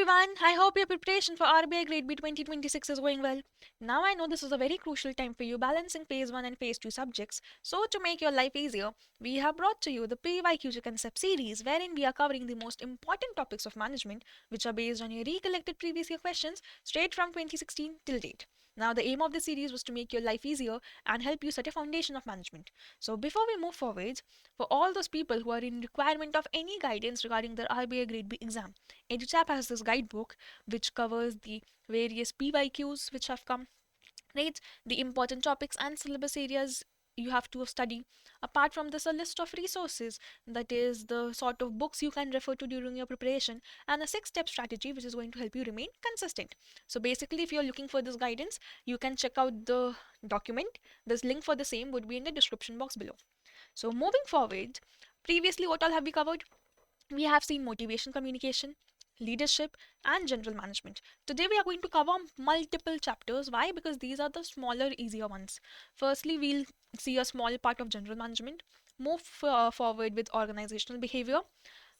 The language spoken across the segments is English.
everyone, I hope your preparation for RBI Grade B 2026 is going well. Now I know this is a very crucial time for you balancing phase 1 and phase 2 subjects. So to make your life easier, we have brought to you the PYQG concept series wherein we are covering the most important topics of management which are based on your recollected previous year questions straight from 2016 till date. Now the aim of the series was to make your life easier and help you set a foundation of management. So before we move forward, for all those people who are in requirement of any guidance regarding their RBI Grade B exam, EduChap has this guidebook which covers the various PYQs which have come, right? The important topics and syllabus areas you have to study. Apart from this, a list of resources, that is the sort of books you can refer to during your preparation, and a 6-step strategy which is going to help you remain consistent. So basically, if you're looking for this guidance, you can check out the document. This link for the same would be in the description box below. So moving forward, previously what all have we covered? We have seen motivation communication, leadership, and general management. Today, we are going to cover multiple chapters. Why? Because these are the smaller, easier ones. Firstly, we'll see a small part of general management, move forward with organizational behavior,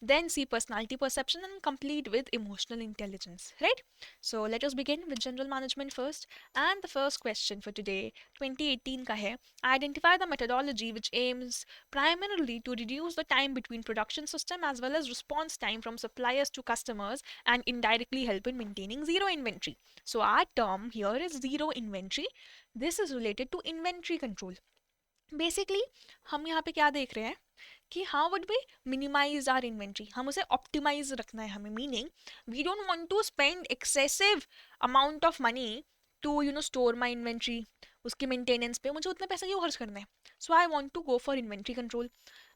then see personality perception, and complete with emotional intelligence, right? So let us begin with general management first. And the first question for today, 2018 ka hai, identify the methodology which aims primarily to reduce the time between production system as well as response time from suppliers to customers and indirectly help in maintaining zero inventory. So our term here is zero inventory. This is related to inventory control. Basically, हम यहाँ पे क्या देख रहे हैं कि how would we minimise our inventory, हम उसे ऑप्टिमाइज रखना है हमें, meaning we don't want to spend excessive amount of money to store my inventory, उसके मेंटेनेंस पे मुझे उतने पैसे क्यों खर्च करने हैं. So I want to go for inventory control,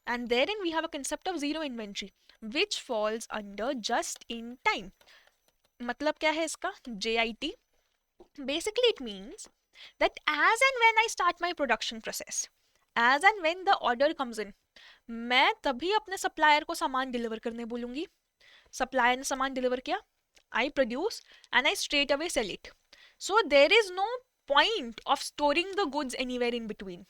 and there in we have a concept of zero inventory which falls under just in time. मतलब क्या है इसका, JIT. Basically, it means that as and when I start my production process, as and when the order comes in, मैं तभी अपने supplier को सामान deliver करने बोलूंगी. सप्लायर ने सामान डिलीवर किया, I produce and I straight away sell it. So there is no point of storing the goods anywhere in between.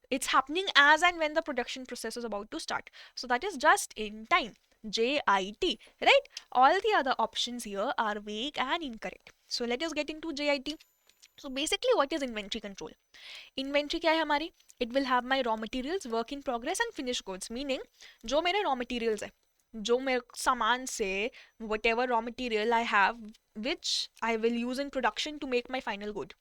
It's happening as and when the production process is about to start. So that is just in time. JIT, right? All the other options here are vague and incorrect. So let us get into JIT. So basically, what is inventory control? Inventory क्या है हमारी? It will have my raw materials, work in progress and finished goods. Meaning, जो मेरे raw materials है, जो मेरे सामान से whatever raw material I have, which I will use in production to make my final good.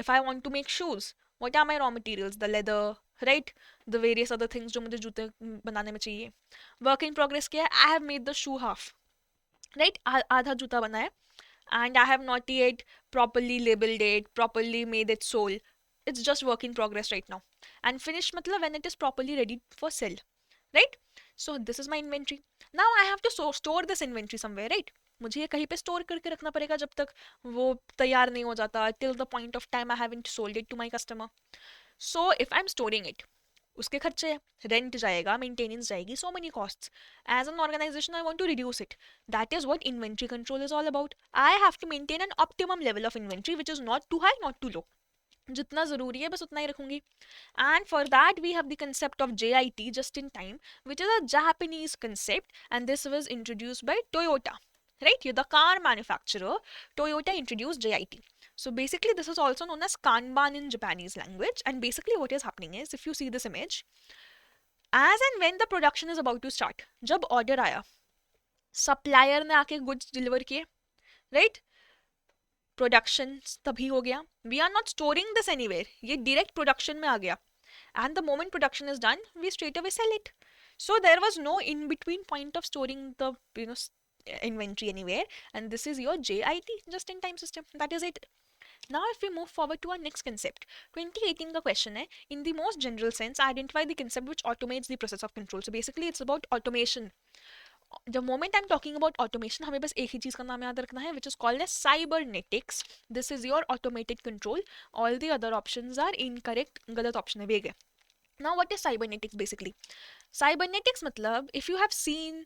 If I want to make shoes, what are my raw materials? The leather, right? The various other things जो मुझे जूते बनाने में चाहिए. Work in progress क्या है? I have made the shoe half, right? आधा जूता बना है, and I have not yet properly labeled it, properly made its sole. It's just work in progress right now. And finished matlab when it is properly ready for sale, right? So this is my inventory. Now I have to store this inventory somewhere, right? मुझे ये कहीं पे store करके रखना पड़ेगा जब तक वो तैयार नहीं हो जाता, till the point of time I haven't sold it to my customer. So if I'm storing it, उसके खर्चे हैं, रेंट जाएगा, मेंटेनेंस जाएगी, so many costs. As an organization, I want to reduce it. That is what inventory control is all about. I have to maintain an optimum level of inventory which is not too high, not too low. जितना ज़रूरी है बस उतना ही रखूंगी. And for that we have the concept of JIT, just in time, which is a Japanese concept, and this was introduced by Toyota. Right? The car manufacturer Toyota introduced JIT. So basically this is also known as Kanban in Japanese language, and basically what is happening is, if you see this image, as and when the production is about to start, जब order आया, supplier ने आके goods deliver किए, right? Production तभी हो गया. We are not storing this anywhere. ये direct production में आ गया. And the moment production is done, we straight away sell it. So there was no in between point of storing the inventory anywhere, and this is your JIT, just in time system. That is it. Now if we move forward to our next concept, 2018 का question है, in the most general sense, identify the concept which automates the process of control. So basically it's about automation. The moment I'm talking about automation, हमें बस एक ही चीज़ का नाम याद रखना है, which is called as cybernetics. This is your automated control. All the other options are incorrect. गलत option है, वेग है. Now what is cybernetics basically? Cybernetics मतलब, if you have seen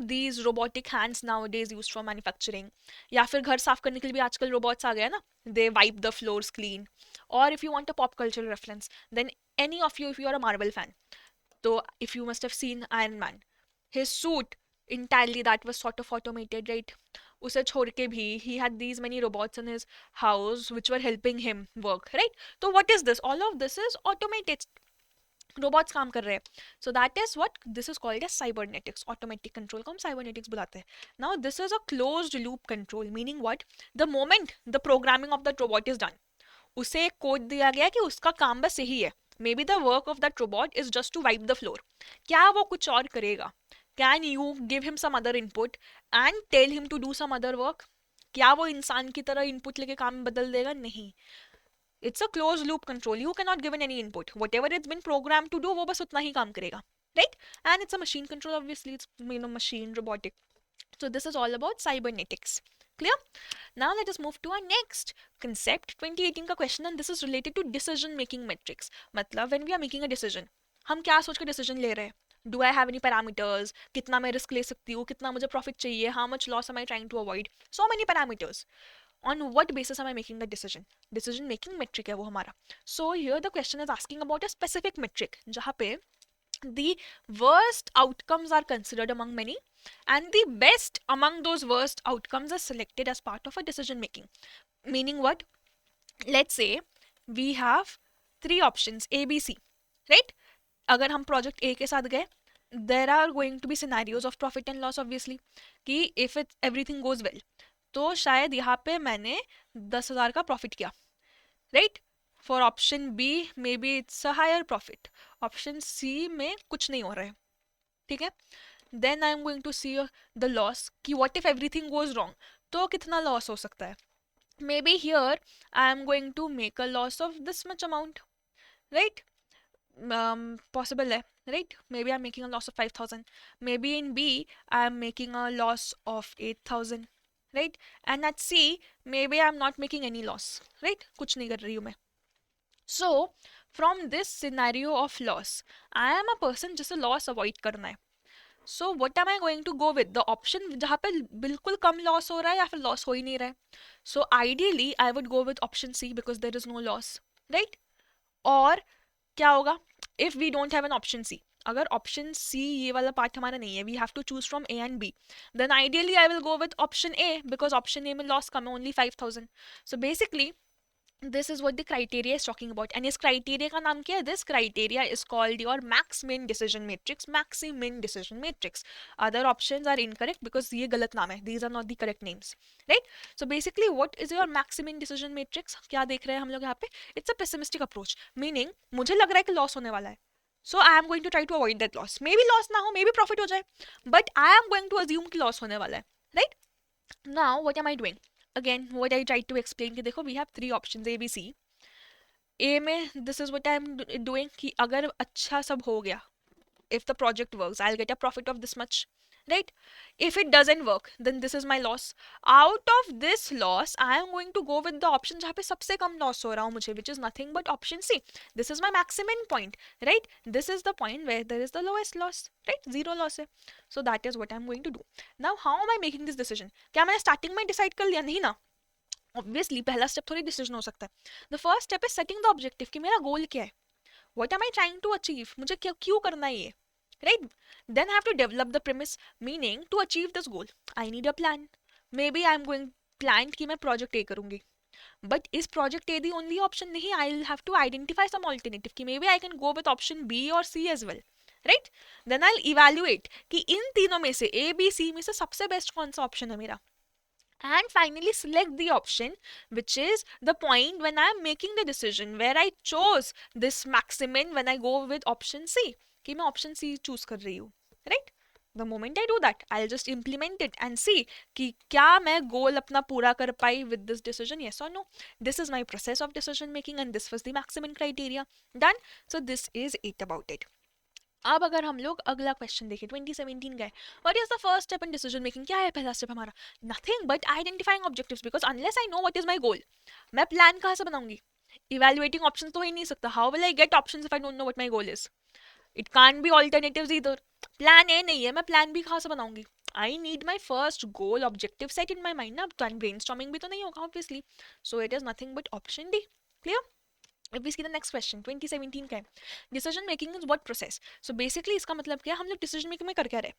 these robotic hands nowadays used for manufacturing, या फिर घर साफ करने के लिए भी आजकल robots आ गया ना, they wipe the floors clean. Or if you want a pop cultural reference, then any of you, if you are a Marvel fan, so if you must have seen Iron Man, his suit entirely that was sort of automated, right? उसे छोड़ के भी he had these many robots in his house which were helping him work, right? तो what is this? All of this is automated. Robots काम कर रहे हैं. So that is what this is called as cybernetics. Automatic control को हम cybernetics बुलाते हैं. Now this is a closed loop control, meaning what, the moment the programming of that robot is done, उसे एक कोड दिया गया कि उसका काम बस यही है. Maybe the work of that robot is just to wipe the floor. क्या वो कुछ और करेगा? Can you give him some other input and tell him to do some other work? क्या वो इंसान की तरह इनपुट लेके काम बदल देगा? नहीं. It's a closed loop control. You cannot give in any input. Whatever it's been programmed to do, वो बस उतना ही काम करेगा, right? And it's a machine control, obviously. It's machine robotic. So this is all about cybernetics. Clear? Now let us move to our next concept. 2018 का question, and this is related to decision making metrics. मतलब when we are making a decision, हम क्या सोच कर decision ले रहे हैं? Do I have any parameters? कितना मैं risk ले सकती हूँ? कितना मुझे profit चाहिए? How much loss am I trying to avoid? So many parameters. On what basis am I making the decision? Decision making metric है वो हमारा. So here the question is asking about a specific metric जहाँ पे the worst outcomes are considered among many and the best among those worst outcomes are selected as part of a decision making. Meaning what? Let's say we have 3 options A, B, C, right? अगर हम project A के साथ गए, there are going to be scenarios of profit and loss obviously, कि if everything goes well, तो शायद यहाँ पे मैंने 10,000 का प्रॉफिट किया, right? For option B maybe it's a higher profit. Option C में कुछ नहीं हो रहा है, ठीक है? Then I am going to see the loss, कि what if everything goes wrong, तो कितना लॉस हो सकता है? Maybe here I am going to make a loss of this much amount, right? Possible है, right? Maybe I'm making a loss of 5,000. Maybe in B, I'm making a loss of 8,000, right? And at C, maybe I'm not making any loss, right? कुछ नहीं कर रही हूँ मैं. So, from this scenario of loss, I am a person जिसे loss avoid करना है. So, what am I going to go with? The option जहाँ पे बिल्कुल कम loss हो रहा है या फिर loss हो ही नहीं रहा है. So, ideally, I would go with option C because there is no loss, right? और क्या होगा if we don't have an option C? अगर ऑप्शन सी ये वाला पार्ट हमारा नहीं है, we have to choose from A and B, then ideally I will go with option A because option A में लॉस कम है, only 5,000. So basically this is what the criteria is talking about, and इस criteria का नाम क्या है? This criteria is called your max-min decision matrix, maxi-min decision matrix. Other options are incorrect because ये गलत नाम है, these are not the correct names, right? So basically what is your maxi-min decision matrix? क्या देख रहे हैं हम लोग यहाँ पे? It's a pessimistic approach, meaning मुझे लग रहा है कि loss होने वाला है, so I am going to try to avoid that loss. Maybe loss ना हो, maybe profit हो जाए, but I am going to assume कि loss होने वाला है, right? Now what am I doing? Again, what I tried to explain कि देखो we have 3 options A, B, C. A में this is what I am doing कि अगर अच्छा सब हो गया, if the project works, I'll get a profit of this much, right? If it doesn't work, then this is my loss. Out of this loss, I am going to go with the option जहाँ पे सबसे कम loss हो रहा हो मुझे, which is nothing but option C. This is my maximum point, right? This is the point where there is the lowest loss, right? Zero loss है. So that is what I'm going to do. Now, how am I making this decision? क्या मैंने starting में decide कर लिया? नहीं ना. Obviously, पहला step थोड़ी decision हो सकता है. The first step is setting the objective कि मेरा goal क्या है? What am I trying to achieve? मुझे क्यों करना है ये? Right? Then I have to develop the premise, meaning to achieve this goal, I need a plan. Maybe I'm going planned कि मैं project A करूँगी. But is project A the only option? नहीं, I'll have to identify some alternative कि maybe I can go with option B or C as well. Right? Then I'll evaluate कि इन तीनों में से A, B, C में से सबसे best कौन सा option है मेरा. And finally select the option which is the point when I am making the decision where I chose this maximum when I go with option C. कि मैं option C choose कर रही हूँ, right? The moment I do that, I will just implement it and see कि क्या मैं goal अपना पूरा कर पाई विद दिस डिसीजन, यस और no. This is my process of decision making and this was the maximum criteria. Done. So this is it about it. अब अगर हम लोग अगला क्वेश्चन देखें, 2017 का है. What is the first step in decision making? क्या है पहला स्टेप हमारा? Nothing but identifying objectives, because unless I know what is my goal, मैं प्लान कहाँ से बनाऊंगी? इवेल्युएटिंग ऑप्शन तो हो ही नहीं सकता. How will I get options if I don't know what my goal is? It can't be alternatives either. Plan A नहीं है, मैं plan B कहाँ से बनाऊंगी? I need my first goal objective set in my mind ना. brainstorming भी तो नहीं होगा obviously. So it is nothing but option D. Clear? If we see the next question, 2017 का है. Decision making is what process? So basically इसका मतलब क्या है? हम लोग decision making में कर क्या रहे?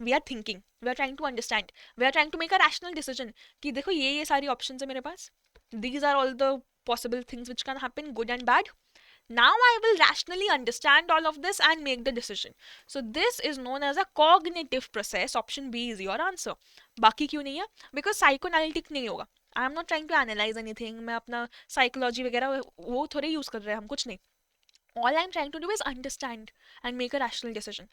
We are thinking, we are trying to understand, we are trying to make a rational decision कि देखो ये सारी ऑप्शन है मेरे पास, these are all the possible things which can happen, good and bad. Now I will rationally understand all of this and make the decision. So this is known as a cognitive process. Option B is your answer. बाकी क्यों नहीं है? Because psychoanalytic नहीं होगा. I am not trying to analyze anything. मैं अपना psychology वगैरह वो थोड़े यूज कर रहे हैं हम, कुछ नहीं. All I'm trying to do is understand and make a rational decision.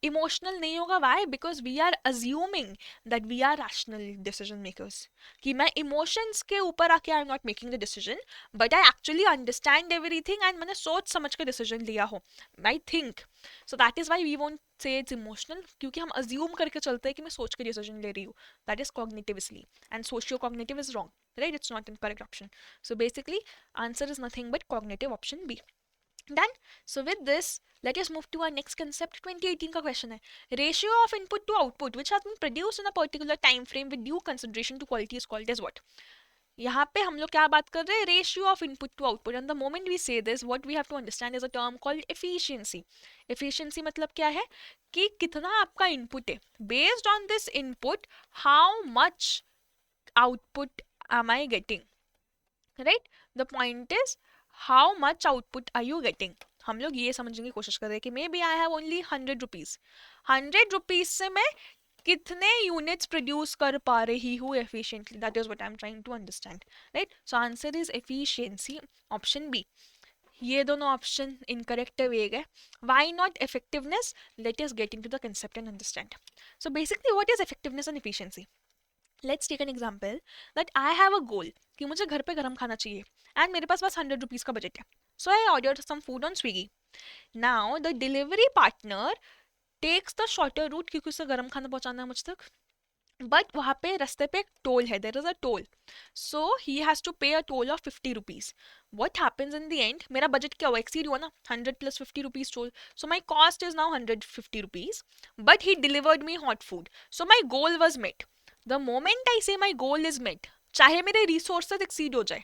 Emotional नहीं होगा. Why? Because we are assuming that we are rational decision makers. कि मैं emotions के ऊपर आके I'm not making the decision, but I actually understand everything and मैंने सोच समझ के decision लिया हो. I think. So that is why we won't say it's emotional, क्योंकि हम assume करके चलते हैं कि मैं सोच के decision ले रही हूँ. That is cognitively. And socio-cognitive is wrong. Right? It's not the correct option. So basically, answer is nothing but cognitive option B. Done. So with this, let us move to our next concept. 2018 का question है, ratio of input to output which has been produced in a particular time frame with due consideration to quality is called as what? यहाँ पे हम लोग क्या बात कर रहे हैं? Ratio of input to output. And the moment we say this, what we have to understand is a term called efficiency. Efficiency मतलब क्या है? कि कितना आपका इनपुट है. Based on this input, how much output am I getting? Right? The point is, how much output are you getting. हम लोग ये समझने की कोशिश कर रहे हैं कि maybe I have only 100 rupees. 100 rupees से मैं कितने यूनिट्स प्रोड्यूस कर पा रही हूँ efficiently. That is what I am trying to understand. Right? So answer is efficiency, option B. ये दोनों ऑप्शन इनकरेक्ट वे गए. Why not effectiveness? Let us get into the concept and understand. So basically what is effectiveness and efficiency? Let's take an example that I have अ गोल कि मुझे घर पे गर्म खाना चाहिए एंड मेरे पास बस 100 रुपीज का बजट है. So I order some food on Swiggy. Now the delivery partner takes the shorter route क्योंकि उसे गर्म खाना पहुंचाना है मुझ तक. बट वहाँ पे रास्ते पे एक टोल है, there is a toll. So he has to pay a toll of 50 rupees. What happens in the end? मेरा बजट क्या हुआ? एक्सीड हुआ ना. 100 plus 50 rupees toll. So my cost is now 150 rupees. But he delivered me hot food. So my goal was met. The moment I say my goal is met, चाहे मेरे resources exceed हो जाए,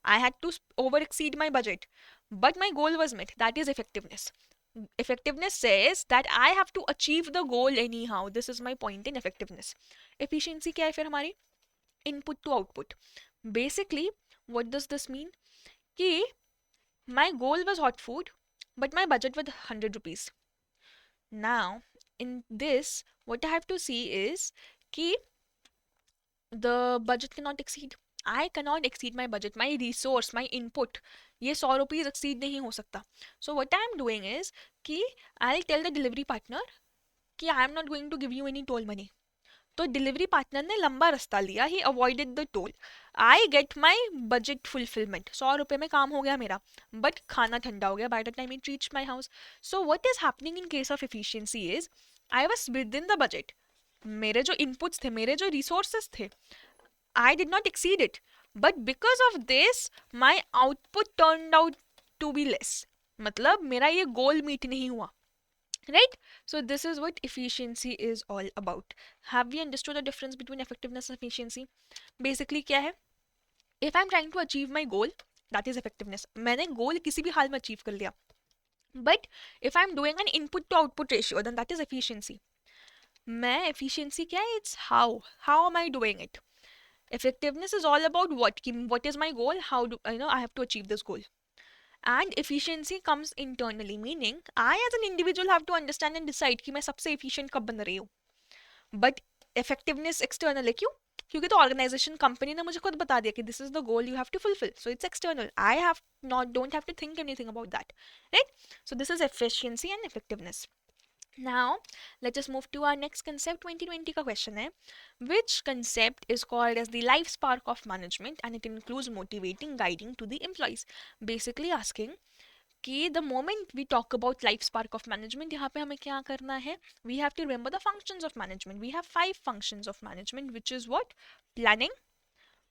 I had to over exceed my budget, but my goal was met. That is effectiveness. Effectiveness says that I have to achieve the goal anyhow. This is my point in effectiveness. Efficiency क्या है फिर हमारी? Input to output. Basically, what does this mean? कि my goal was hot food, but my budget was 100 rupees. Now, in this, what I have to see is कि the budget cannot exceed. I cannot exceed my budget, my resource, my input. ये 100 rupees exceed नहीं हो सकता. So what I am doing is कि I'll tell the delivery partner कि I am not going to give you any toll money. तो delivery partner ने लंबा रास्ता लिया, he avoided the toll. I get my budget fulfilment. 100 रुपये में काम हो गया मेरा, बट खाना ठंडा हो गया by the time it reach my house. So what is happening in case of efficiency is I was with in the budget. मेरे जो इनपुट्स थे, मेरे जो रिसोर्सेस थे, I did not exceed it. But because of this, my output turned out to be less. मतलब मेरा ये goal meet नहीं हुआ. Right? So this is what efficiency is all about. Have we understood the difference between effectiveness and efficiency? Basically क्या है? If I'm trying to achieve my goal, that is effectiveness. मैंने goal किसी भी हाल में achieve कर लिया. But if I'm doing an input to output ratio, then that is efficiency. मैं efficiency क्या है? It's how. How am I doing it? Effectiveness is all about what is my goal, how do I have to achieve this goal. And efficiency comes internally, meaning I as an individual have to understand and decide कि मैं सबसे efficient कब बन रही हूँ. But effectiveness external है. क्यों? क्योंकि तो organization company ने मुझे खुद बता दिया कि this is the goal you have to fulfill, so it's external. I don't have to think anything about that, right? So this is efficiency and effectiveness. Now, let us move to our next concept. 2020 का question है, which concept is called as the life spark of management and it includes motivating, guiding to the employees. Basically asking कि the moment we talk about life spark of management, यहाँ पे हमें क्या करना है? We have to remember the functions of management. We have 5 functions of management, which is what? Planning,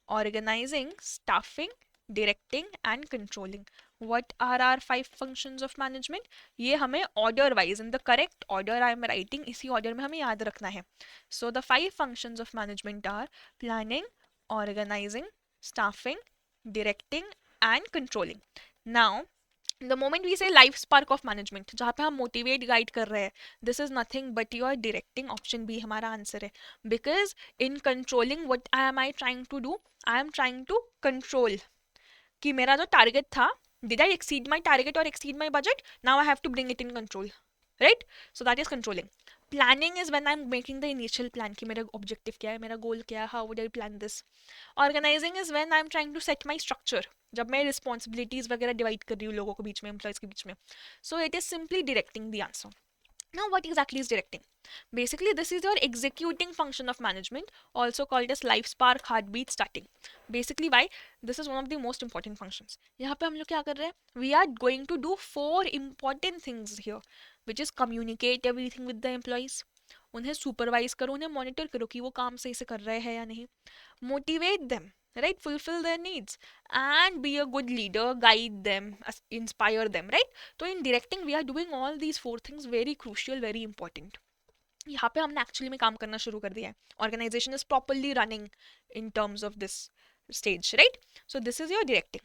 organizing, staffing, directing and controlling. What are our 5 functions of management? ये हमें order wise, in the correct order I am writing, इसी order में हमें याद रखना है. So the 5 functions of management are planning, organizing, staffing, directing and controlling. Now the moment we say life spark of management, जहाँ पे हम motivate guide कर रहे हैं, this is nothing but your directing, option B हमारा answer है. Because in controlling what I am I trying to do, I am trying to control कि मेरा जो टारगेट था, did I exceed my target और exceed my budget, now I have to bring it in control, right. So that is controlling. Planning is when I am making the initial plan कि मेरा objective क्या है, मेरा goal क्या है, how would I plan this. Organising is when I am trying to set my structure, जब मैं responsibilities वगैरह डिवाइड कर रही हूँ लोगों के बीच में, एम्प्लॉयज के बीच में. So it is simply directing the answer. Now, what exactly is directing? Basically, this is your executing function of management, also called as life spark, heartbeat, starting. Basically, why? This is one of the most important functions. यहाँ पे हम लोग क्या कर रहे हैं? We are going to do 4 important things here, which is communicate everything with the employees. उन्हें supervise करो, उन्हें monitor करो कि वो काम सही से कर रहे हैं या नहीं. Motivate them, right? Fulfill their needs and be a good leader, guide them, inspire them, right? So in directing we are doing all these 4 things, very crucial, very important. यहाँ पे हमने एक्चुअली में काम करना शुरू कर दिया है. Organisation is properly running in terms of this stage, right? So this is your directing.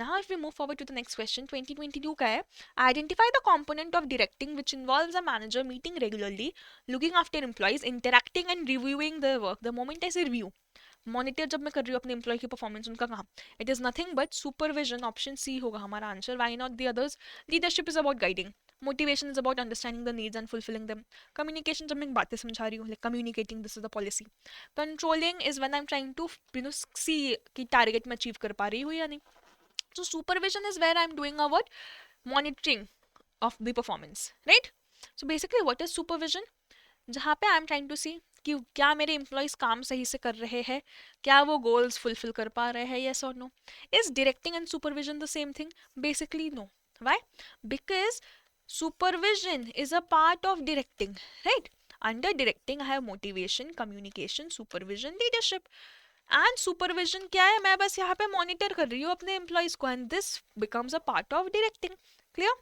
Now if we move forward to the next question, 2022 का है, identify the component of directing which involves a manager meeting regularly, looking after employees, interacting and reviewing their work. The moment I say review, monitor जब मैं कर रही हूँ अपने employ की performance, उनका काम, it is nothing but supervision. Option C होगा हमारा answer. Why not the others? Leadership is about guiding, motivation is about understanding the needs and fulfilling them, communication जब मैं बातें समझा रही हूँ, like communicating this is the policy, controlling is when I am trying to see कि target में achieve कर पा रही हूँ या नहीं. So supervision is where I am doing a what, monitoring of the performance, right. So basically what is supervision? जहाँ पे I am trying to see कि क्या मेरे एम्प्लॉयज काम सही से कर रहे हैं, क्या वो गोल्स फुलफिल कर पा रहे हैं, यस और no. Is directing and supervision the same thing? Basically no. Why? Because supervision is a part of directing, right? Under directing I have motivation, communication, supervision, leadership. And supervision क्या है? मैं बस यहाँ पे monitor कर रही हूँ अपने employees को, and this becomes a part of directing. Clear?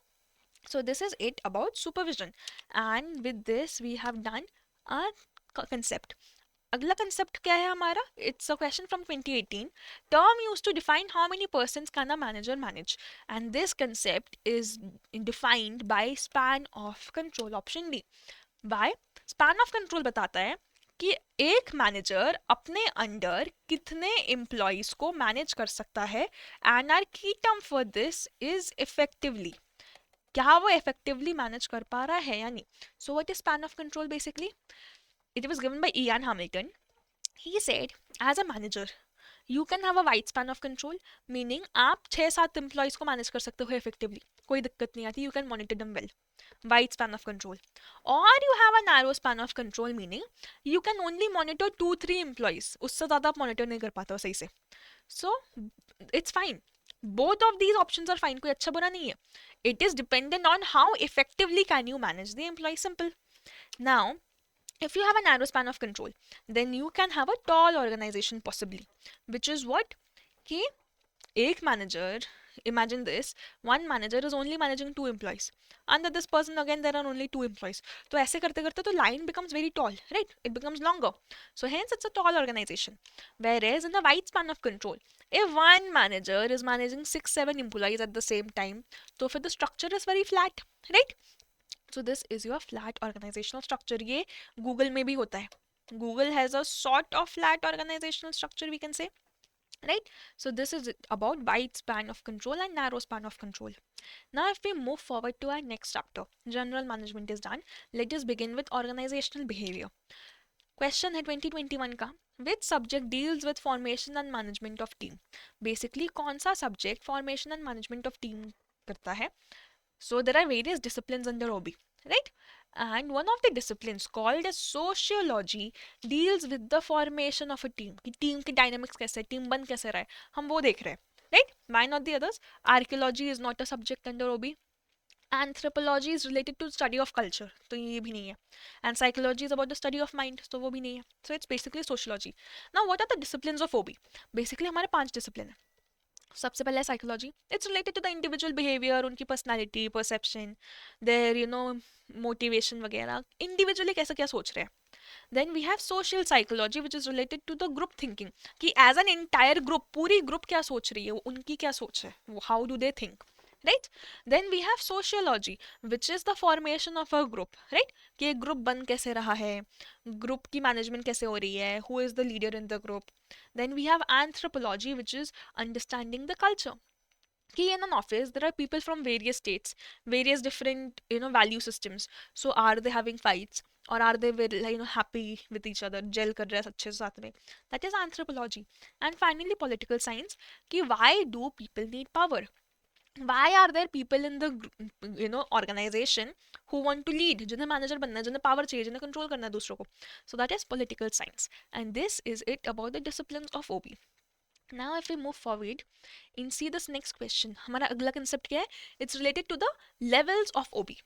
So this is it about supervision, and with this we have done a concept. अगला concept क्या है हमारा? It's a question from 2018. Term used to define how many persons can a manager manage, and this concept is defined by span of control. Option D. Why? Span of control बताता है कि एक manager अपने under कितने employees को manage कर सकता है, एंड आर की term for this is effectively. क्या वो इफेक्टिवली मैनेज कर पा रहा है या नहीं. So what is span of control? Basically it was given by Ian Hamilton. He said, as a manager, you can have a wide span of control, meaning आप 6-7 employees को मैनेज कर सकते हो इफेक्टिवली, कोई दिक्कत नहीं आती. You can monitor them well, wide span of control. Or you have a narrow span of control, meaning you can only monitor 2-3 employees, उससे ज़्यादा आप मॉनिटर नहीं कर पाते हो सही से. So it's fine. Both of these options are fine. कोई अच्छा बुरा नहीं है. It is dependent on how effectively can you manage the employee. Simple. Now, if you have a narrow span of control, then you can have a tall organization possibly, which is what? कि एक manager, imagine this, one manager is only managing 2 employees. Under this person again there are only 2 employees. तो ऐसे करते करते तो line becomes very tall, right? It becomes longer. So hence it's a tall organization. Whereas in the wide span of control, if one manager is managing 6-7 employees at the same time, तो फिर the structure is very flat, right? So this is your flat organizational structure. ये Google में भी होता है. Google has a sort of flat organizational structure, we can say, right? So this is about wide span of control and narrow span of control. Now if we move forward to our next chapter, general management is done. Let us begin with organizational behavior. Question है 2021 का, which subject deals with formation and management of team? Basically कौन सा subject formation and management of team करता है? So there are various disciplines under OB, right? And one of the disciplines called as sociology deals with the formation of a team. कि team की dynamics कैसे है, team बन कैसे रहा है, हम वो देख रहे हैं, right? Why not the others? Archaeology is not a subject under OB. Anthropology is related to study of culture, तो ये भी नहीं है. And psychology is about the study of mind, तो वो भी नहीं है. So it's basically sociology. Now what are the disciplines of OB? Basically हमारे 5 discipline है. सबसे पहले psychology. It's related to the individual behaviour, उनकी पर्सनैलिटी, परसेप्शन, देयर मोटिवेशन वगैरह, इंडिविजुअली कैसे क्या सोच रहे हैं. Then we have social psychology which is related to the group thinking, कि एज एन एंटायर ग्रुप, पूरी ग्रुप क्या सोच रही है, उनकी क्या सोच है, how do they think, right? Then we have sociology, which is the formation of a group, right? कि एक group बन कैसे रहा है, group की management कैसे हो रही है, who is the leader in the group. Then we have anthropology, which is understanding the culture. कि in an office there are people from various states, various different value systems. So are they having fights, or are they very happy with each other, gel कर रहे हैं अच्छे से साथ में. That is anthropology. And finally political science, कि why do people need power, why are there people in the organization who want to lead, जिन्हें manager बनना है, जिन्हें पावर चाहिए, जिन्हें कंट्रोल करना है दूसरों को. So that is political science, and this is it about the disciplines of OB. Now if we move forward and see this next question, हमारा अगला concept क्या है? It's related to the levels of OB.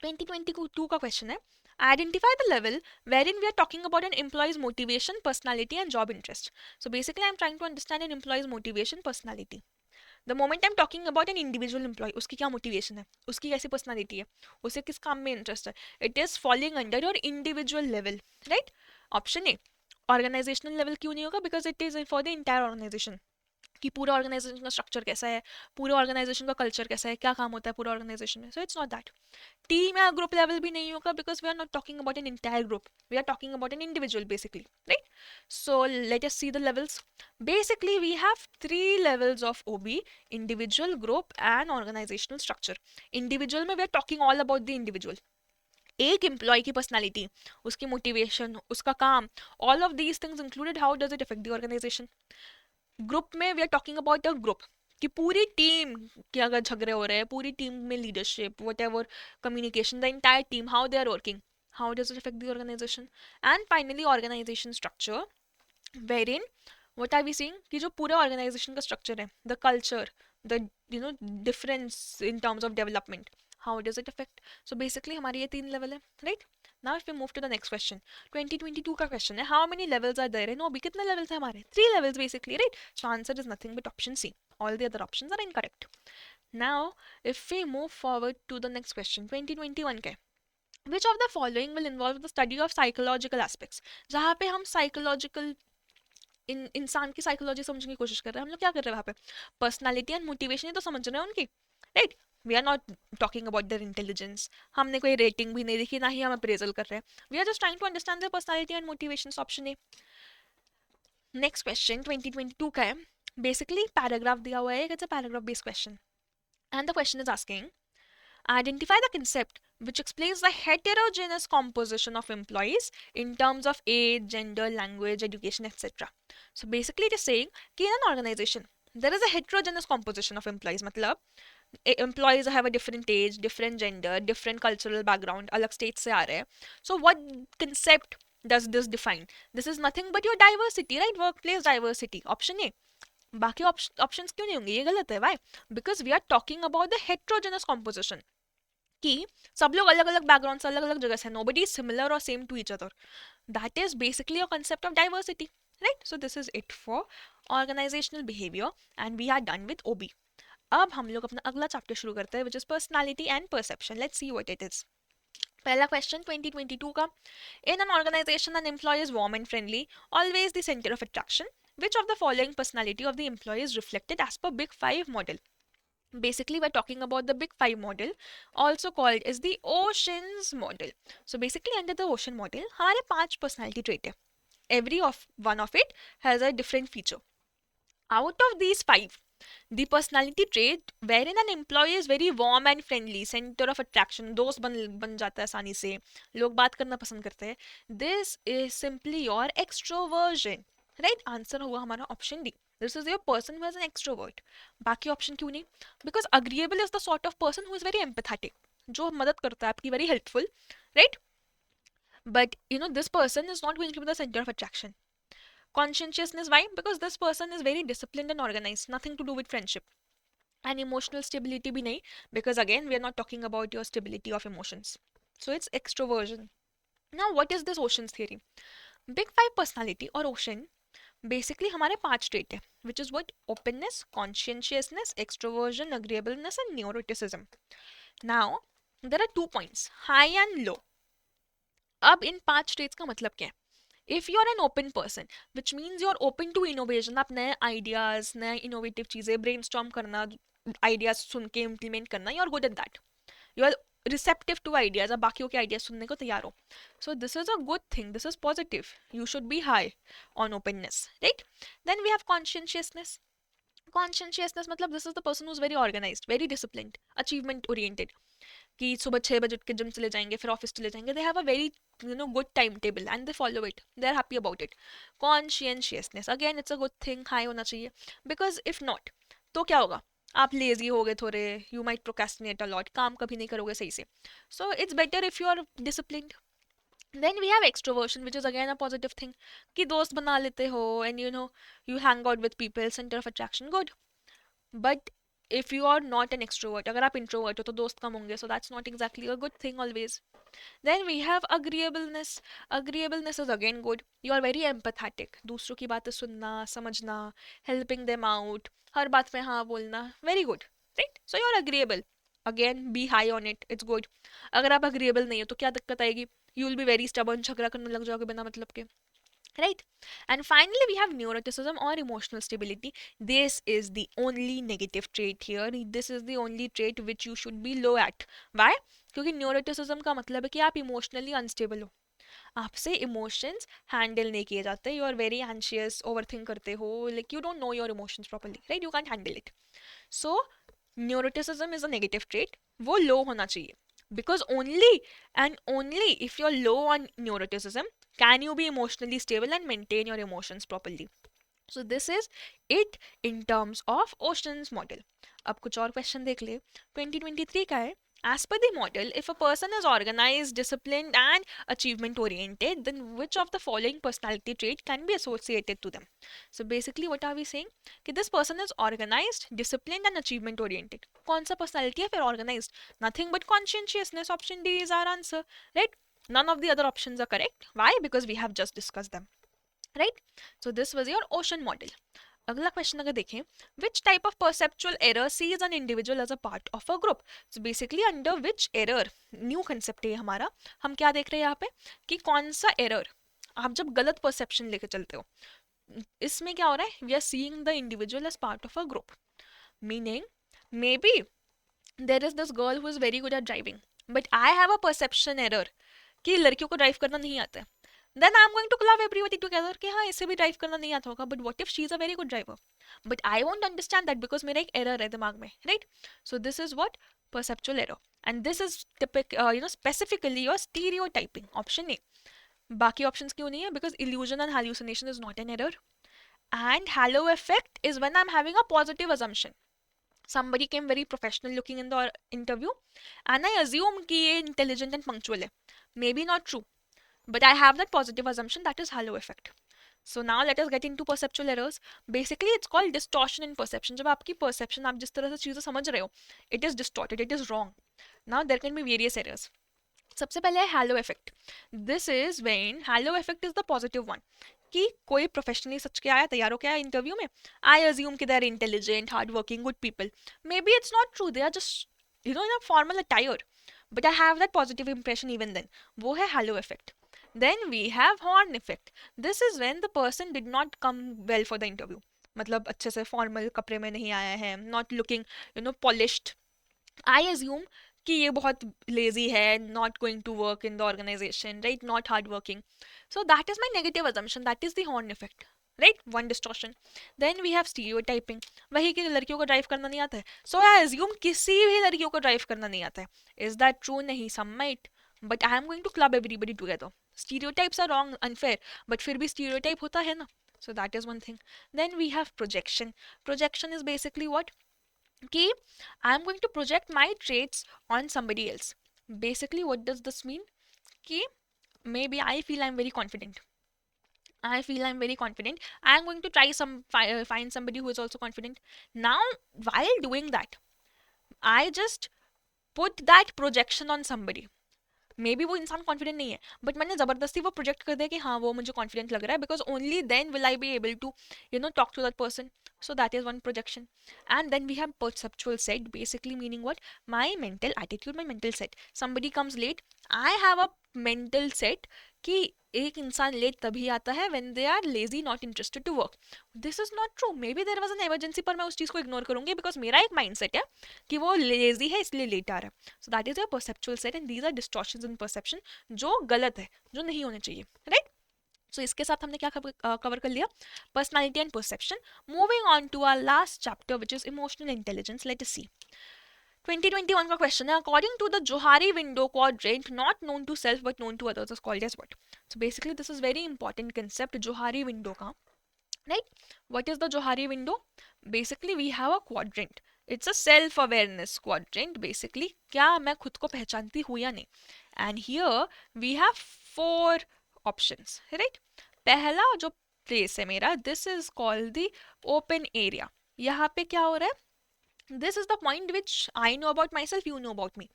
2022 का question है, identify the level wherein we are talking about an employee's motivation, personality and job interest. So basically I'm trying to understand an employee's motivation, personality. The moment I am talking about an individual employee, उसकी क्या motivation है, उसकी कैसी personality है, उसे किस काम में इंटरेस्ट है, it is following under your individual level, right. Option A. Organisational level क्यों नहीं होगा? Because it is for the entire organisation, कि पूरा ऑर्गेनाइजेशन का स्ट्रक्चर कैसा है, पूरे ऑर्गेनाइजेशन का कल्चर कैसा है, क्या काम होता है पूरा ऑर्गेनाइजेशन में. So it's not that. Team या ग्रुप लेवल भी नहीं होगा, because we are not talking about an entire group, we are talking about an individual basically, right. So let us see the levels. Basically, we have three levels of OB: individual, group, and organizational structure. Individual में we are talking all about the individual. एक employ की personality, उसकी motivation, उसका काम, all of these things included, how does it affect the organization. Group में we are talking about a group, कि पूरी team के अगर झगड़े हो रहे हैं, पूरी टीम में leadership, whatever communication, the entire team, how they are working, how does it affect the organization. And finally organization structure, wherein what are we seeing कि जो पूरे ऑर्गेनाइजेशन का स्ट्रक्चर है, the culture, the difference in terms of development, how does it affect. So basically हमारे ये तीन level है, right. Now if we move to the next question, 2022 का क्वेश्चन है, how many levels are there in OB. कितने levels है हमारे? 3 levels basically, right. So answer is nothing but option C, all the other options are incorrect. Now if we move forward to the next question, 2021 का, which of the following will involve the study of psychological aspects. जहाँ पे हम psychological इंसान की psychology समझने की कोशिश कर रहे हैं. हम लोग क्या कर रहे हैं वहाँ पे? पर्सनालिटी एंड मोटिवेशन ही तो समझ रहे हैं उनकी, right. We are not talking about their intelligence, हमने कोई रेटिंग भी नहीं देखी, ना ही हम अप्रेजल कर रहे हैं. We are just trying to understand their personality and motivation. Option A. Next question 2022 का है, बेसिकली पैराग्राफ दिया हुआ है, it's a paragraph based question, and the question is asking identify the concept which explains the heterogeneous composition of employees in terms of age, gender, language, education, etc. So basically it is saying कि in an organization there is a heterogeneous composition of employees. मतलब employees have a different age, different gender, different cultural background, अलग states से आ रहे हैं. So what concept does this define? This is nothing but your diversity, right? Workplace diversity. Option A. बाकी options क्यों नहीं होंगे? ये गलत है. Why? Because we are talking about the heterogeneous composition, कि सब लोग अलग अलग बैकग्राउंड से, अलग अलग जगह से, नोबडी इज सिमिलर और same to each other. That is basically a concept of diversity, right. So this is it for organizational behaviour and we are done with OB. अब हम लोग अपना अगला चैप्टर शुरू करते हैं, which is personality and perception. Let's see what it is. पहला question 2022 का, in an organization an employ is warm and friendly, always the centre of attraction. Which of the following personality of the employee is reflected as per Big Five model? Basically, we're talking about the Big Five model, also called as the Oceans model. So basically, under the Ocean model, हमारे 5 personality trait है. Every one of it has a different feature. Out of these 5, the personality trait wherein an employee is very warm and friendly, center of attraction, दोस्त बन जाता है आसानी से, लोग बात करना पसंद करते हैं, this is simply your extroversion. Right. Answer होगा हमारा option D. This is your person who is an extrovert. बाकी ऑप्शन क्यों नहीं? Because agreeable is the sort of person who is very empathetic, जो मदद करता है आपकी, very helpful, right. But this person is not going to be the centre of attraction. Conscientiousness, why? Because this person is very disciplined and organized, nothing to do with friendship. And emotional stability भी नहीं, because again we are not talking about your stability of emotions. So it's extroversion. Now what is this Ocean's theory? Big Five personality or Ocean basically हमारे 5 trait है, which is what? Openness, conscientiousness, extroversion, agreeableness and neuroticism. Now there are 2 points, high and low. अब इन 5 traits का मतलब क्या है? If you are an open person, which means you are open to innovation, आप नए ideas, नए innovative चीज़ें, ब्रेनस्टॉर्म करना, आइडियाज सुन के इम्प्लीमेंट करना, you are good at that, you are receptive to ideas, आप बाकियों के आइडियाज सुनने को तैयार हो. So this is a good thing, this is positive, you should be high on openness, right. Then we have conscientiousness. Conscientiousness मतलब this is the person who is very organised, very disciplined, achievement oriented, कि सुबह 6 बजे उठ के gym चले जाएंगे, फिर office चले जाएंगे. They have a very good time table and they follow it, they are happy about it. Conscientiousness again it's a good thing, high होना चाहिए. बिकॉज इफ नॉट तो क्या होगा, आप लेजी हो गए थोड़े, you might procrastinate a lot, काम कभी नहीं करोगे सही से. So it's better if you are disciplined. Then we have extroversion which is again a positive thing, कि दोस्त बना लेते हो and you hang out with people, centre of attraction, good. But if you are not an extrovert, अगर आप introvert हो तो दोस्त कम होंगे, so that's not exactly a good thing always. Then we have agreeableness. Agreeableness is again good, you are very empathetic, दूसरों की बातें सुनना, समझना, helping them out, हर बात में हाँ बोलना, very good, right? So you are agreeable, again be high on it, it's good. अगर आप agreeable नहीं हो तो क्या दिक्कत आएगी, you will be very stubborn, झगड़ा करने लग जाओगे बिना मतलब के, right? And finally we have neuroticism or emotional stability. This is the only negative trait here, this is the only trait which you should be low at. Why? क्योंकि neuroticism का मतलब है कि आप इमोशनली अनस्टेबल हो, आपसे emotions handle नहीं किए जाते, you are very anxious, over think करते हो, like you don't know your emotions properly, right, you can't handle it. So neuroticism is a negative trait, वो लो होना चाहिए. Because only and only if you're low on neuroticism can you be emotionally stable and maintain your emotions properly. So this is it in terms of Ocean's model. अब कुछ और question देख ले. 2023 का है. As per the model, if a person is organized, disciplined, and achievement oriented, then which of the following personality trait can be associated to them? So basically, what are we saying? कि this person is organized, disciplined, and achievement oriented. कौन सा personality है फिर organized? Nothing but conscientiousness. Option D is our answer, right? None of the other options are correct. Why? Because we have just discussed them, right? So this was your Ocean model. अगला question अगर देखें, which type of perceptual error sees an individual as a part of a group. So basically under which error, new concept है हमारा, हम क्या देख रहे हैं यहाँ पे कि कौन सा एरर आप जब गलत परसेप्शन लेके चलते हो, इसमें क्या हो रहा है, we are seeing the individual as part of a group. Meaning maybe there is this girl who is very good at driving, but I have a perception error कि लड़कियों को ड्राइव करना नहीं आता है. Then I'm going to club everybody together कि हाँ इसे भी ड्राइव करना नहीं आता होगा, but what if she is a very good driver? But I won't understand that because मेरा एक error है दिमाग में, right? So this is what perceptual error, and this is specifically your stereotyping. Option A. बाकी options क्यों नहीं है? Because illusion and hallucination is not an error, and halo effect is when I'm having a positive assumption. Somebody came very professional looking in the interview, and I assume कि ये intelligent and punctual है. Maybe not true. But I have that positive assumption, that is halo effect. So now let us get into perceptual errors. Basically it's called distortion in perception. जब आपकी perception, आप जिस तरह से चीज़ें समझ रहे हो, it is distorted, it is wrong. Now there can be various errors. सबसे पहले है halo effect. This is when halo effect is the positive one. कि कोई प्रोफेशनली सच के आया, तैयार होके आया इंटरव्यू में, आई अज्यूम कि they are intelligent, hard working, good people. Maybe it's not true, they are just in a formal attire, but I have that positive impression even then. वो है halo effect. Then we have horn effect. This is when the person did not come well for the interview. मतलब अच्छे से formal कपड़े में नहीं आया है, not looking polished. I assume कि ये बहुत लेजी है, not going to work in the organisation, right, not hard working. So that is my negative assumption, that is the horn effect, right, one distortion. Then we have stereotyping. वही कि लड़कियों को drive करना नहीं आता है, so I assume किसी भी लड़कियों को ड्राइव करना नहीं आता है. Is that true? नहीं, some might, but I am going to club everybody together. Stereotypes are wrong, unfair, but फिर भी stereotype होता है ना. So that is one thing. Then we have projection. Projection is basically what? कि I am going to project my traits on somebody else. Basically what does this mean? कि maybe I feel I'm very confident. I feel I'm very confident. I am going to try find somebody who is also confident. Now, while doing that, I just put that projection on somebody. May be वो इंसान confident नहीं है, but मैंने जबरदस्ती वो project कर दिया कि हाँ वो मुझे कॉन्फिडेंट लग रहा है, because only then will I be able to talk to that person. So that is one projection. And then we have perceptual set, basically meaning what? My mental attitude, my mental set. Somebody comes late, I have a mental set कि एक इंसान late तभी आता है when they are lazy, not interested to work. This is not true. Maybe there was an emergency, पर मैं उस चीज को इग्नोर करूंगी बिकॉज मेरा एक माइंडसेट है कि वो लेजी है इसलिए लेट आ रहा है. So that is your perceptual set and these are distortions in perception जो गलत है, जो नहीं होने चाहिए. राइट. सो इसके साथ हमने क्या कवर कर लिया? Personality and perception. Moving on to our last chapter which is emotional intelligence. Let us see. 2021 का क्वेश्चन है, according to the Johari window quadrant not known to self but known to others is called as what? So basically this is very important concept Johari window का. Right. What is the Johari window? Basically we have a quadrant. It's a self awareness quadrant. Basically क्या मैं खुद को पहचानती हूँ या नहीं. And here we have 4 options. Right. पहला जो प्लेस है मेरा, this is called the open area. यहाँ पे क्या हो रहा है? This is the point which I know about myself, you know about me.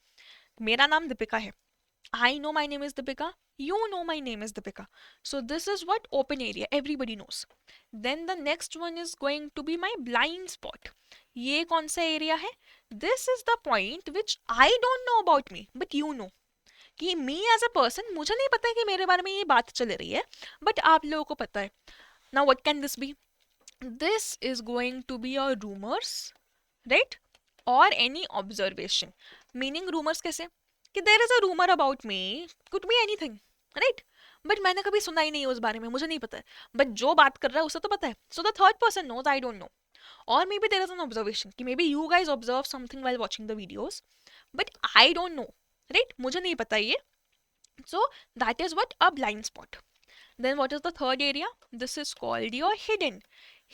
मेरा नाम दीपिका है. I know my name is Deepika. You know my name is Deepika. So this is what open area. Everybody knows. Then the next one is going to be my blind spot. ये कौन सा area है? This is the point which I don't know about me, but you know. कि me as a person, मुझे नहीं पता है कि मेरे बारे में ये बात चल रही है, but आप लोगों को पता है. Now what can this be? This is going to be your rumors, right? Or any observation. Meaning rumors कैसे? कि there is a rumor about me, could be anything, right? But मैंने कभी सुना ही नहीं है उस बारे में, मुझे नहीं पता है. But जो बात कर रहा है उसे तो पता है. So the third person knows, I don't know. Or maybe there is an observation कि maybe you guys observe something while watching the videos, but I don't know, right? मुझे नहीं पता ये. So that is what a blind spot. Then what is the third area? This is called your hidden.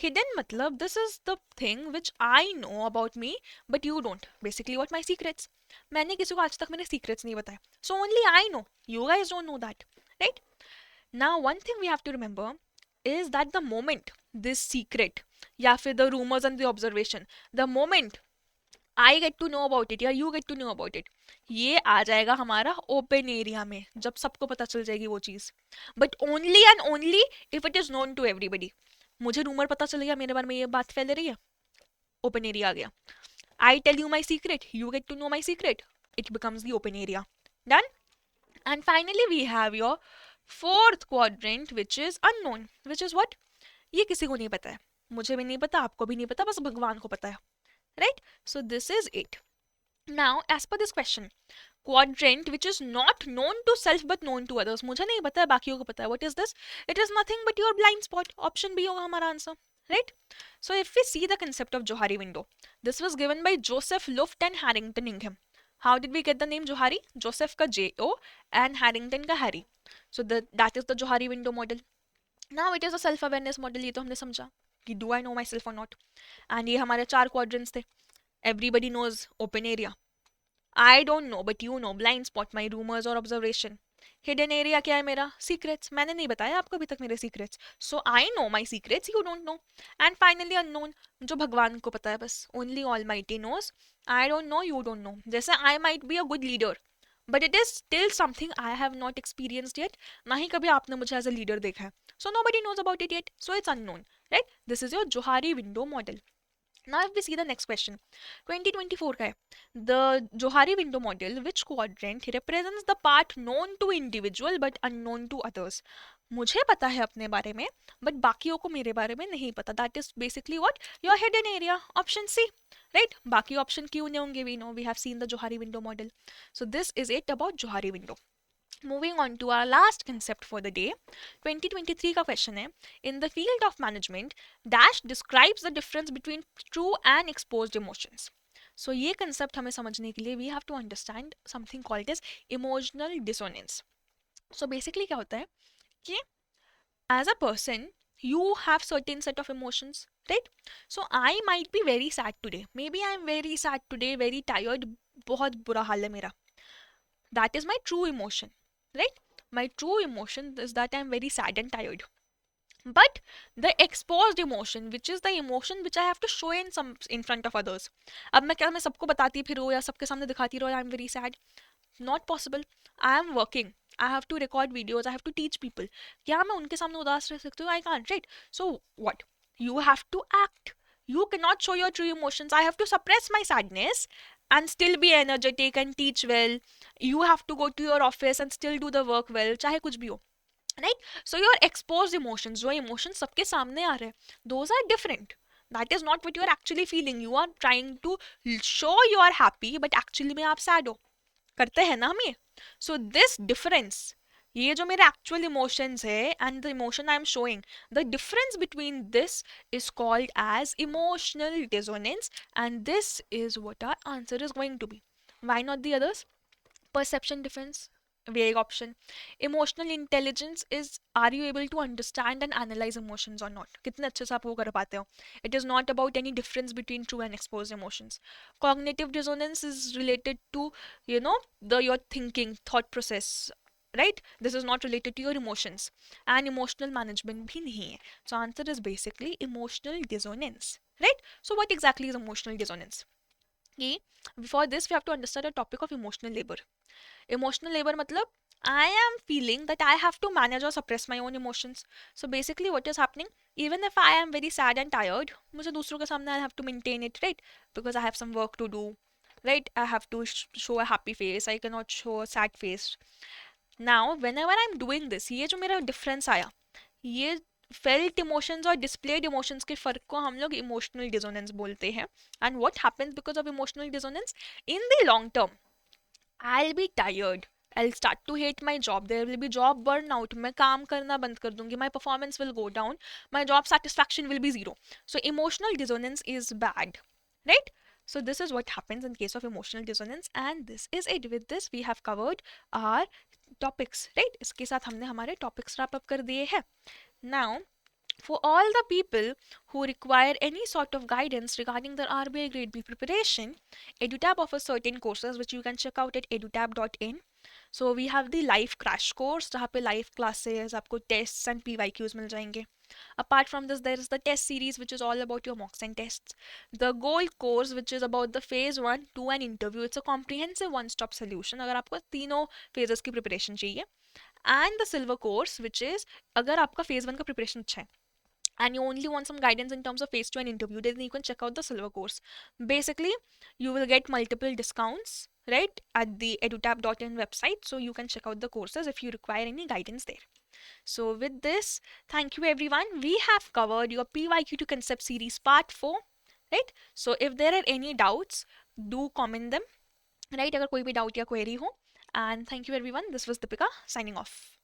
Hidden matlab this is the thing which I know about me but you don't. Basically what my secrets. मैंने किसी को आज तक मेरे secrets नहीं बताए. So only I know. You guys don't know that. Right? Now one thing we have to remember is that the moment this secret या फिर the rumors and the observation, the moment I get to know about it या you get to know about it, ये आ जाएगा हमारा open area में जब सबको पता चल जाएगी वो चीज़. But only and only if it is known to everybody. मुझे रूमर पता चल गया मेरे बारे में ये बात फैल रही है, ओपन एरिया आ गया. I tell you my secret, you get to know my secret, it becomes the open area. Done. And finally we have your fourth quadrant which is unknown. Which is what? ये किसी को नहीं पता है, मुझे भी नहीं पता, आपको भी नहीं पता, बस भगवान को पता है. Right. So this is it. Now, as per this question, quadrant which is not known to self but known to others. मुझे नहीं पता है, बाकियों को पता है. What is this? It is nothing but your blind spot. Option B होगा हमारा answer. Right? So if we see the concept of Johari window, this was given by Joseph Luft and Harrington Ingham. How did we get the name Johari? Joseph का J-O and Harrington का Harry. So that is the Johari window model. Now it is a self awareness model. ये तो हमने समझा कि do I know myself or not. And ये हमारे 4 quadrants थे. Everybody knows open area. I don't know but you know blind spot, my rumors or observation. Hidden area क्या है मेरा? Secrets. मैंने नहीं बताया आपको अभी तक मेरे secrets. So I know my secrets, you don't know. And finally unknown, जो भगवान को पता है बस. Only Almighty knows. I don't know, you don't know. जैसे I might be a good leader, but it is still something I have not experienced yet. ना ही कभी आपने मुझे as a leader देखा है. So nobody knows about it yet. So it's unknown. Right? This is your Johari window model. Now if we see the next question, 2024 का है. The Johari window model, which quadrant represents the part known to individual but unknown to others? मुझे पता है अपने बारे में but बाकियों को मेरे बारे में नहीं पता. That is basically what? Your hidden area. Option C. Right? बाकी option क्यों नहीं होंगे? We know, we have seen the Johari window model. So this is it about Johari window. Moving on to our last concept for the day, 2023 का question है, in the field of management dash describes the difference between true and exposed emotions. So ये concept हमें समझने के लिए we have to understand something called as emotional dissonance. So basically क्या होता है कि as a person you have certain set of emotions, right? So I might be very sad today, maybe I am very sad today, very tired, बहुत बुरा हाल है मेरा. That is my true emotion. Right? My true emotion is that I am very sad and tired. But the exposed emotion, which is the emotion which I have to show in front of others. अब मैं सबको बताती फिरूँ या सबके सामने दिखाती रहूँ I am very sad? Not possible. I am working. I have to record videos. I have to teach people. क्या मैं उनके सामने उदास रह सकती हूँ? I can't, right? So what? You have to act. You cannot show your true emotions. I have to suppress my sadness and still be energetic and teach well. You have to go to your office and still do the work well, चाहे कुछ भी हो. right? So your exposed emotions, जो emotions सबके सामने आ रहे हैं, those are different. That is not what you are actually feeling. You are trying to show you are happy, but actually में आप sad हो. करते हैं ना हम ये. So this difference, ये जो मेरे actual emotions है and the emotion I am showing, the difference between this is called as emotional dissonance, and this is what our answer is going to be. Why not the others? Perception difference, vague option. Emotional intelligence is, are you able to understand and analyze emotions or not, कितने अच्छे से आप वो कर पाते हो. It is not about any difference between true and exposed emotions. Cognitive dissonance is related to, you know, the your thinking thought process, right? This is not related to your emotions. And emotional management भी नहीं है. So answer is basically emotional dissonance, right? So what exactly is emotional dissonance? कि before this we have to understand the topic of emotional labor. Emotional labor matlab, I am feeling that I have to manage or suppress my own emotions. So basically what is happening, even if I am very sad and tired, मुझे दूसरों के सामने I have to maintain it, right? Because I have some work to do, right? I have to show a happy face, I cannot show a sad face. Now whenever I'm doing this, ये जो मेरा difference आया, ये felt emotions और displayed emotions के फर्क को हम लोग इमोशनल डिसोनेंस बोलते हैं. And what happens because of emotional dissonance, in the long term I'll be tired. I'll start to hate my job. There will be job burnout. मैं काम करना बंद कर दूंगी. My performance will go down. My job satisfaction will be zero. So emotional dissonance is bad, right? So this is what happens in case of emotional dissonance, and this is it. With this we have covered our topics, right? इसके साथ हमने हमारे topics wrap up कर दिए हैं. Now for all the people who require any sort of guidance regarding their RBI Grade B preparation, EduTab offers certain courses which you can check out at edutab.in. So we have the live crash course जहाँ पे live classes, आपको tests and PYQs मिल जाएंगे. Apart from this, there is the test series which is all about your mocks and tests. The gold course which is about the phase 1, 2 and interview. It's a comprehensive one-stop solution अगर आपको तीनों phases की preparation चाहिए. And the silver course which is अगर आपका phase 1 का preparation अच्छा है and you only want some guidance in terms of phase 2 and interview, then you can check out the silver course. Basically you will get multiple discounts, right, at the edutab.in website, so you can check out the courses if you require any guidance there. So with this, thank you everyone. We have covered your PYQ to concept series part 4, right? So if there are any doubts, do comment them, right? अगर कोई भी doubt या query हो. And thank you everyone. This was Deepika signing off.